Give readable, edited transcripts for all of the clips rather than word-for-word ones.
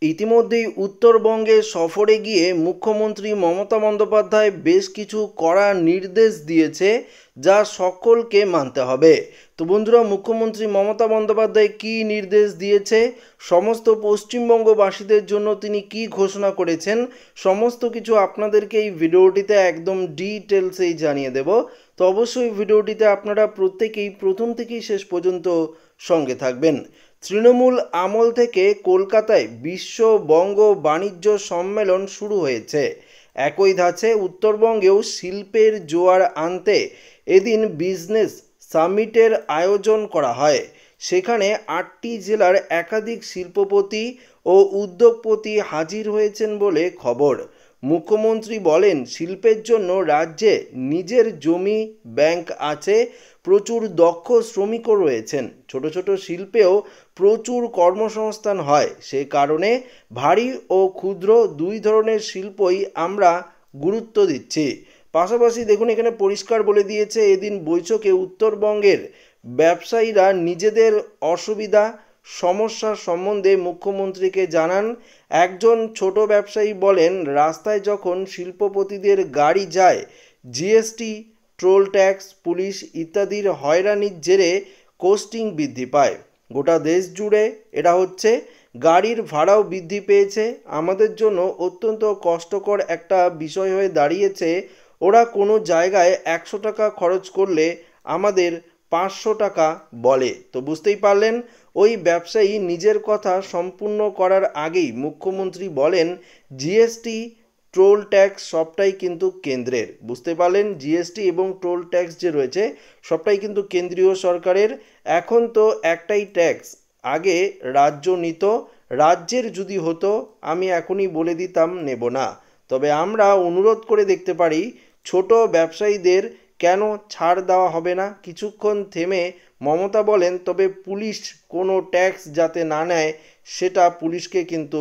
ইতিমধ্যেই উত্তরবঙ্গে সফরে গিয়ে মুখ্যমন্ত্রী মমতা বন্দ্যোপাধ্যায় বেশ কিছু কড়া নির্দেশ দিয়েছে, যা সকলকে মানতে হবে। তো বন্ধুরা, মুখ্যমন্ত্রী মমতা বন্দ্যোপাধ্যায় কী নির্দেশ দিয়েছে, সমস্ত পশ্চিমবঙ্গবাসীদের জন্য তিনি কি ঘোষণা করেছেন, সমস্ত কিছু আপনাদেরকে এই ভিডিওটিতে একদম ডিটেলসেই জানিয়ে দেব। তো অবশ্যই ভিডিওটিতে আপনারা প্রত্যেকেই প্রথম থেকেই শেষ পর্যন্ত সঙ্গে থাকবেন। তৃণমূল আমল থেকে কলকাতায় বিশ্ব বঙ্গ বাণিজ্য সম্মেলন শুরু হয়েছে। একই ধাঁচে উত্তরবঙ্গেও শিল্পের জোয়ার আনতে এদিন বিজনেস সামিটের আয়োজন করা হয়। সেখানে 8টি জেলার একাধিক শিল্পপতি ও উদ্যোগপতি হাজির হয়েছেন বলে খবর। মুখ্যমন্ত্রী বলেন, শিল্পের জন্য রাজ্যে নিজের জমি ব্যাংক আছে, প্রচুর দক্ষ শ্রমিকও রয়েছেন, ছোট ছোট শিল্পেও প্রচুর কর্মসংস্থান হয়। সে কারণে ভারী ও ক্ষুদ্র দুই ধরনের শিল্পই আমরা গুরুত্ব দিচ্ছি। পাশাপাশি দেখুন, এখানে পরিষ্কার বলে দিয়েছে, এদিন বৈঠকে উত্তরবঙ্গের ব্যবসায়ীরা নিজেদের অসুবিধা সমস্যা সম্বন্ধে মুখ্যমন্ত্রীকে জানান। একজন ছোট ব্যবসায়ী বলেন, রাস্তায় যখন শিল্পপতিদের গাড়ি যায়, জিএসটি, টোল ট্যাক্স, পুলিশ ইত্যাদির হয়রানির জেরে কোস্টিং বৃদ্ধি পায়। গোটা দেশ জুড়ে এটা হচ্ছে, গাড়ির ভাড়াও বৃদ্ধি পেয়েছে। আমাদের জন্য অত্যন্ত কষ্টকর একটা বিষয় হয়ে দাঁড়িয়েছে। ওরা কোনো জায়গায় 100 টাকা খরচ করলে আমাদের 500 টাকা বলে। তো বুঝতেই পারলেন, ওই ব্যবসায়ী নিজের কথা সম্পূর্ণ করার আগেই মুখ্যমন্ত্রী বলেন, জিএসটি, টোল ট্যাক্স সবটাই কিন্তু কেন্দ্রের। বুঝতে পারলেন, জিএসটি এবং টোল ট্যাক্স যে রয়েছে সবটাই কিন্তু কেন্দ্রীয় সরকারের। এখন তো একটাই ট্যাক্স, আগে রাজ্য নিত। রাজ্যের যদি হতো আমি এখনই বলে দিতাম নেব না। তবে আমরা অনুরোধ করে দেখতে পারি, ছোট ব্যবসায়ীদের কেন ছাড় দেওয়া হবে না। কিছুক্ষণ থেমে মমতা বলেন, তবে পুলিশ কোনো ট্যাক্স যাতে না নেয় সেটা পুলিশকে কিন্তু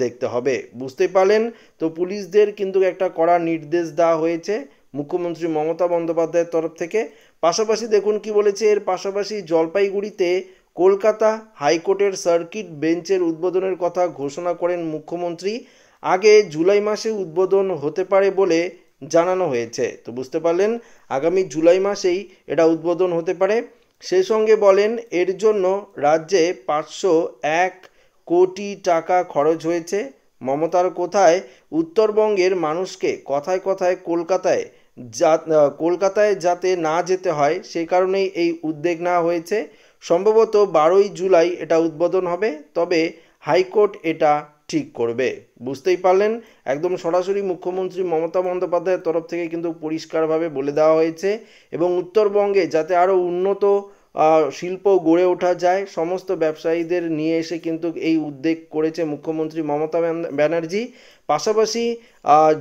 দেখতে হবে। বুঝতে পারলেন, তো পুলিশদের কিন্তু একটা কড়া নির্দেশ দেওয়া হয়েছে মুখ্যমন্ত্রী মমতা বন্দ্যোপাধ্যায়ের তরফ থেকে। পাশাপাশি দেখুন কি বলেছে, এর পাশাপাশি জলপাইগুড়িতে কলকাতা হাইকোর্টের সার্কিট বেঞ্চের উদ্বোধনের কথা ঘোষণা করেন মুখ্যমন্ত্রী। আগে জুলাই মাসে উদ্বোধন হতে পারে বলে জানানো হয়েছে। তো বুঝতে পারলেন, আগামী জুলাই মাসেই এটা উদ্বোধন হতে পারে। সেই সঙ্গে বলেন, এর জন্য রাজ্যে 501 কোটি টাকা খরচ হয়েছে। মমতার কোথায় উত্তরবঙ্গের মানুষকে কথায় কথায় কলকাতায় যাতে না যেতে হয়, সেই কারণেই এই উদ্যোগ নেওয়া হয়েছে। সম্ভবত 12ই জুলাই এটা উদ্বোধন হবে, তবে হাইকোর্ট এটা ঠিক করবে। বুঝতেই পারলেন, একদম সরাসরি মুখ্যমন্ত্রী মমতা বন্দ্যোপাধ্যায়ের তরফ থেকে কিন্তু পরিষ্কারভাবে বলে দেওয়া হয়েছে। এবং উত্তরবঙ্গে যাতে আরও উন্নত শিল্প গড়ে ওঠা যায়, সমস্ত ব্যবসায়ীদের নিয়ে এসে কিন্তু এই উদ্যোগ করেছে মুখ্যমন্ত্রী মমতা ব্যানার্জি। পাশাপাশি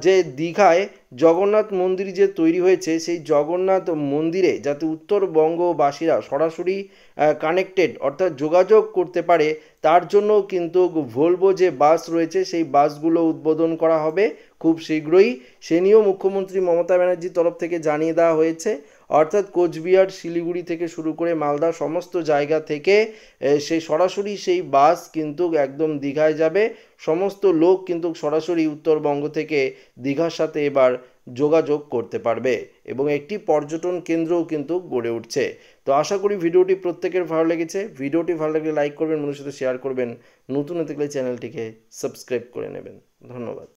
যে দীঘায় জগন্নাথ মন্দির যে তৈরি হয়েছে, সেই জগন্নাথ মন্দিরে যাতে উত্তরবঙ্গবাসীরা সরাসরি কানেক্টেড অর্থাৎ যোগাযোগ করতে পারে, তার জন্য কিন্তু ভলভো যে বাস রয়েছে সেই বাসগুলো উদ্বোধন করা হবে খুব শীঘ্রই। সে নিয়েও মুখ্যমন্ত্রী মমতা ব্যানার্জির তরফ থেকে জানিয়ে দেওয়া হয়েছে। অর্থাৎ কোচবিহার, শিলিগুড়ি থেকে শুরু করে মালদা সমস্ত জায়গা থেকে সেই সরাসরি সেই বাস কিন্তু একদম দীঘায় যাবে। সমস্ত লোক কিন্তু সরাসরি উত্তরবঙ্গ থেকে দীঘার সাথে এবার যোগাযোগ করতে পারবে এবং একটি পর্যটন কেন্দ্রও কিন্তু গড়ে উঠছে। তো আশা করি ভিডিওটি প্রত্যেকের ভালো লেগেছে। ভিডিওটি ভালো লাগলে লাইক করবেন, বন্ধুদের সাথে শেয়ার করবেন, নতুন হতে গেলে চ্যানেলটিকে সাবস্ক্রাইব করে নেবেন। ধন্যবাদ।